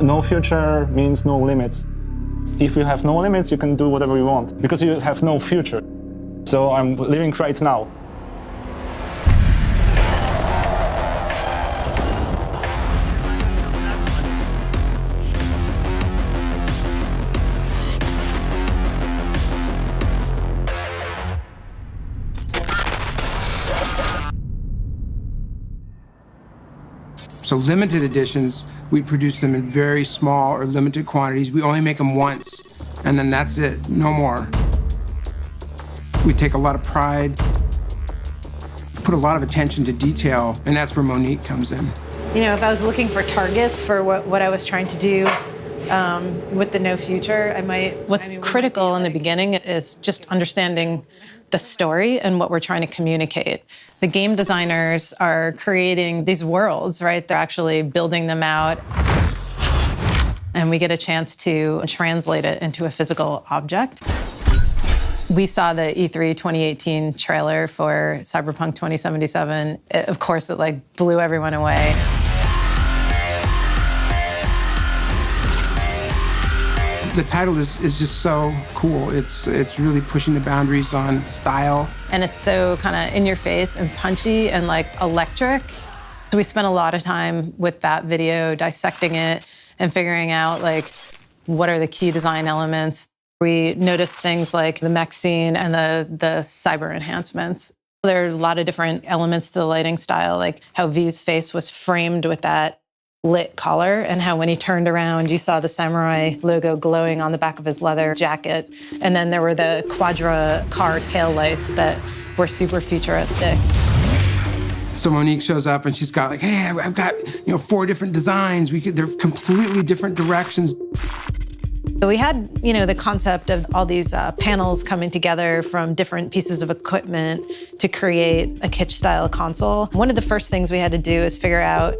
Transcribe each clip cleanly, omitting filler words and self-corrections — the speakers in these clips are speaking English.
No future means no limits. If you have no limits, you can do whatever you want, because you have no future. So I'm living right now. So limited editions, we produce them in very small or limited quantities. We only make them once, and then that's it, no more. We take a lot of pride, put a lot of attention to detail, and that's where Monique comes in. You know, if I was looking for targets for what I was trying to do with the No Future, I might... What's critical in the beginning is just understanding the story and what we're trying to communicate. The game designers are creating these worlds, right? They're actually building them out. And we get a chance to translate it into a physical object. We saw the E3 2018 trailer for Cyberpunk 2077. Of course, it like blew everyone away. The title is just so cool. It's really pushing the boundaries on style. And it's so kind of in your face and punchy and like electric. So we spent a lot of time with that video dissecting it and figuring out like what are the key design elements. We noticed things like the mech scene and the cyber enhancements. There are a lot of different elements to the lighting style, like how V's face was framed with that lit collar, and how when he turned around, you saw the samurai logo glowing on the back of his leather jacket. And then there were the Quadra car taillights that were super futuristic. So Monique shows up and she's got like, hey, I've got 4 different designs. They're completely different directions. So we had, the concept of all these panels coming together from different pieces of equipment to create a kitsch-style console. One of the first things we had to do is figure out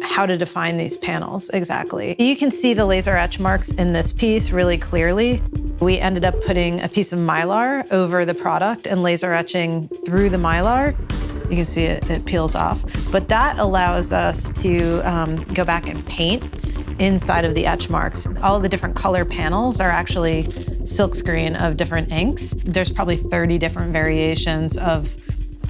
how to define these panels exactly. You can see the laser etch marks in this piece really clearly. We ended up putting a piece of Mylar over the product and laser etching through the Mylar. You can see it peels off. But that allows us to go back and paint inside of the etch marks. All the different color panels are actually silkscreen of different inks. There's probably 30 different variations of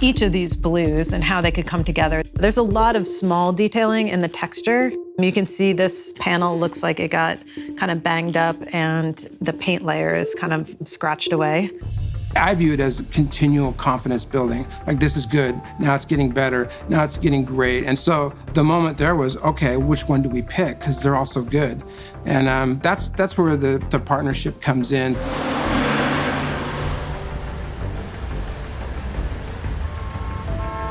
each of these blues and how they could come together. There's a lot of small detailing in the texture. You can see this panel looks like it got kind of banged up and the paint layer is kind of scratched away. I view it as continual confidence building. Like, this is good, now it's getting better, now it's getting great. And so the moment there was, okay, which one do we pick? Because they're all so good. And that's where the partnership comes in.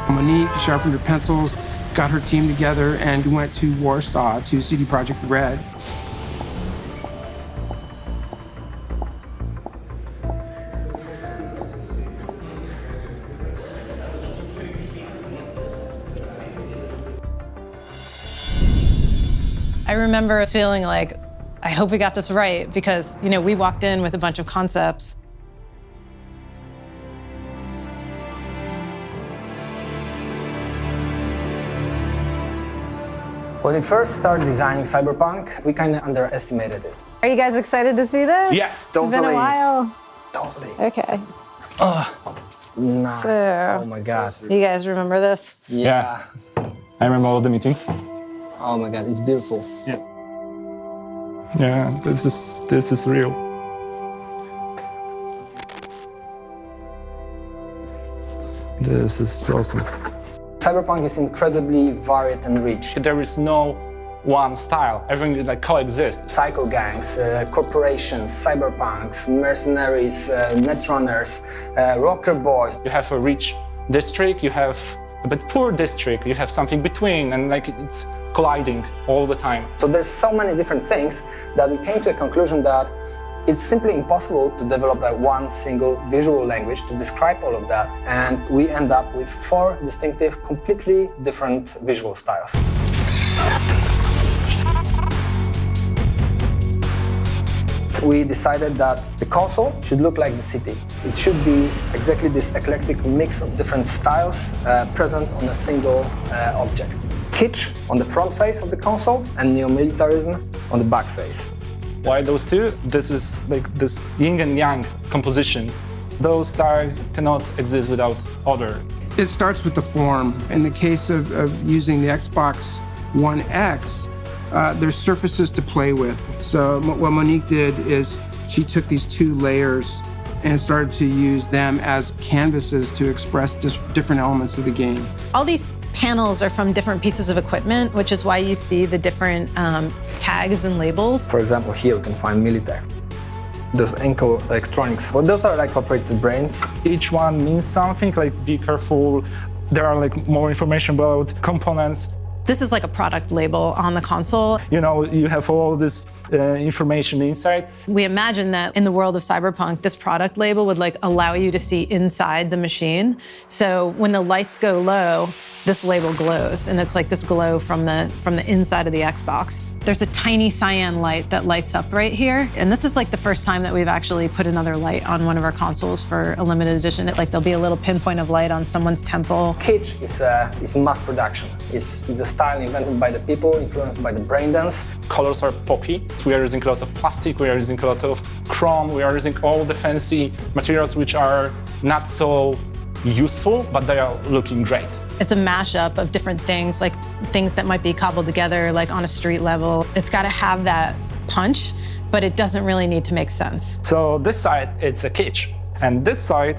Monique sharpened her pencils, got her team together, and we went to Warsaw to CD Projekt RED. I remember feeling like, I hope we got this right, because we walked in with a bunch of concepts. When we first started designing Cyberpunk, we kind of underestimated it. Are you guys excited to see this? Yes, totally. It's been a while. Totally. Okay. Nice. So, oh my God. You guys remember this? Yeah. I remember all the meetings. Oh my God, it's beautiful. Yeah. Yeah, this is real. This is awesome. Cyberpunk is incredibly varied and rich. There is no one style. Everything like coexists. Psycho gangs, corporations, cyberpunks, mercenaries, netrunners, rocker boys. You have a rich district, you have a bit poor district, you have something between, and like it's colliding all the time. So there's so many different things that we came to a conclusion that it's simply impossible to develop one single visual language to describe all of that. And we end up with 4 distinctive, completely different visual styles. We decided that the console should look like the city. It should be exactly this eclectic mix of different styles present on a single object. kitsch on the front face of the console and neo-militarism on the back face. Why those two? This is like this yin and yang composition. Those styles cannot exist without other. It starts with the form. In the case of using the Xbox One X, there's surfaces to play with. So what Monique did is she took these two layers and started to use them as canvases to express different elements of the game. All these panels are from different pieces of equipment, which is why you see the different tags and labels. For example, here you can find military. Those Enco electronics, well, those are like operated brains. Each one means something, like be careful. There are like more information about components. This is like a product label on the console. You know, you have all this information inside. We imagine that in the world of Cyberpunk, this product label would like allow you to see inside the machine. So when the lights go low, this label glows, and it's like this glow from the inside of the Xbox. There's a tiny cyan light that lights up right here, and this is like the first time that we've actually put another light on one of our consoles for a limited edition. There'll be a little pinpoint of light on someone's temple. Kitsch is mass production. It's a style invented by the people, influenced by the braindance. Colors are poppy. We are using a lot of plastic, we are using a lot of chrome, we are using all the fancy materials which are not so useful, but they are looking great. It's a mashup of different things, like things that might be cobbled together, like on a street level. It's got to have that punch, but it doesn't really need to make sense. So this side, it's a kitsch, and this side,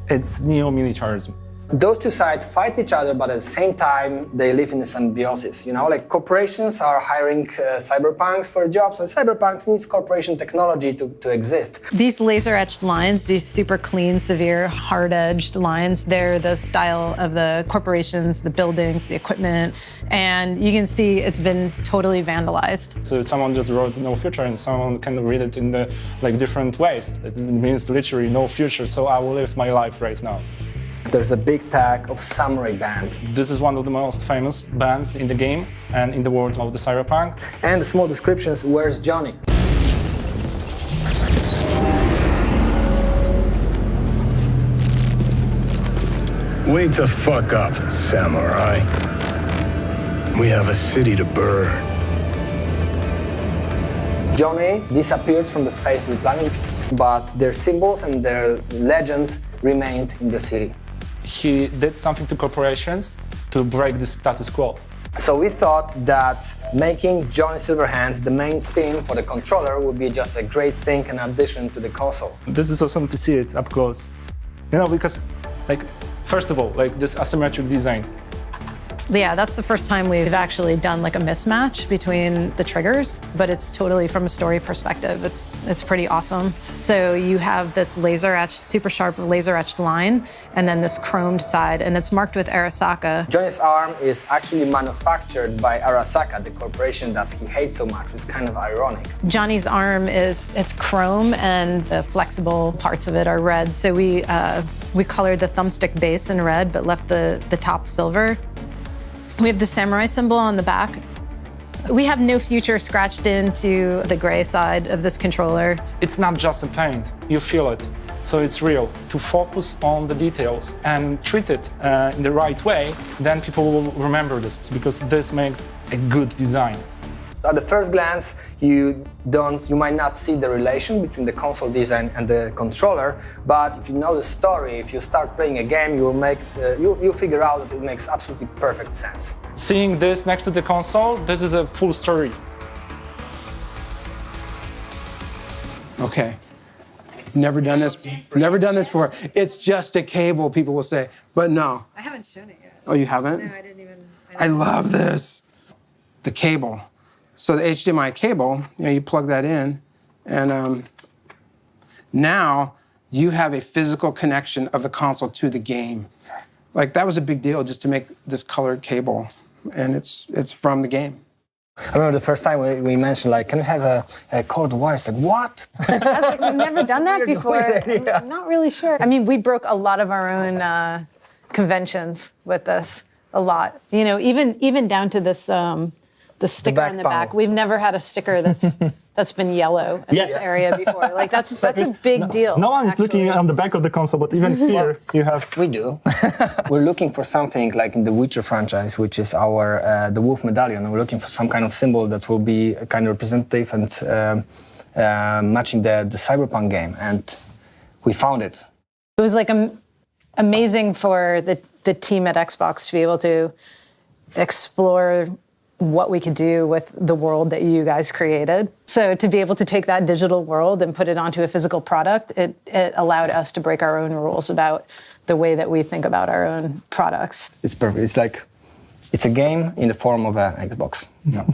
it's neo-militarism. Those two sides fight each other, but at the same time, they live in a symbiosis. You know, like corporations are hiring cyberpunks for jobs, and cyberpunks needs corporation technology to exist. These laser-etched lines, these super clean, severe, hard-edged lines, they're the style of the corporations, the buildings, the equipment, and you can see it's been totally vandalized. So someone just wrote no future, and someone can read it in the different ways. It means literally no future, so I will live my life right now. There's a big tag of samurai band. This is one of the most famous bands in the game and in the world of the Cyberpunk. And the small descriptions, where's Johnny? Wake the fuck up, samurai. We have a city to burn. Johnny disappeared from the face of the planet, but their symbols and their legend remained in the city. He did something to corporations to break the status quo. So we thought that making Johnny Silverhand the main theme for the controller would be just a great thing in addition to the console. This is awesome to see it up close. You know, because, first of all, this asymmetric design. Yeah, that's the first time we've actually done like a mismatch between the triggers, but it's totally from a story perspective. It's pretty awesome. So you have this laser etched, super sharp laser etched line, and then this chromed side, and it's marked with Arasaka. Johnny's arm is actually manufactured by Arasaka, the corporation that he hates so much, which is kind of ironic. Johnny's arm it's chrome, and the flexible parts of it are red. So we colored the thumbstick base in red, but left the top silver. We have the samurai symbol on the back. We have no future scratched into the gray side of this controller. It's not just a paint, you feel it. So it's real. To focus on the details and treat it in the right way, then people will remember this, because this makes a good design. At the first glance, you might not see the relation between the console design and the controller, but if you know the story, if you start playing a game, you'll figure out that it makes absolutely perfect sense. Seeing this next to the console, this is a full story. Okay. Never done this before. It's just a cable, people will say, but no. I haven't shown it yet. Oh, you haven't? No, I didn't even. I love this. The cable. So the HDMI cable, you plug that in, and now you have a physical connection of the console to the game. That was a big deal just to make this colored cable, and it's from the game. I remember the first time we mentioned, can you have a cord wire? It's what? We've never done that before. Yeah. I'm not really sure. I mean, we broke a lot of our own conventions with this, a lot. Even down to this, the sticker on the back. We've never had a sticker that's that's been yellow in this area before. Like that's a big deal. No one is looking on the back of the console, but even here you have. We do. We're looking for something like in the Witcher franchise, which is our the Wolf Medallion. We're looking for some kind of symbol that will be kind of representative and matching the Cyberpunk game, and we found it. It was like amazing for the team at Xbox to be able to explore what we could do with the world that you guys created. So to be able to take that digital world and put it onto a physical product, it allowed us to break our own rules about the way that we think about our own products. It's perfect. It's like, it's a game in the form of an Xbox. Yeah.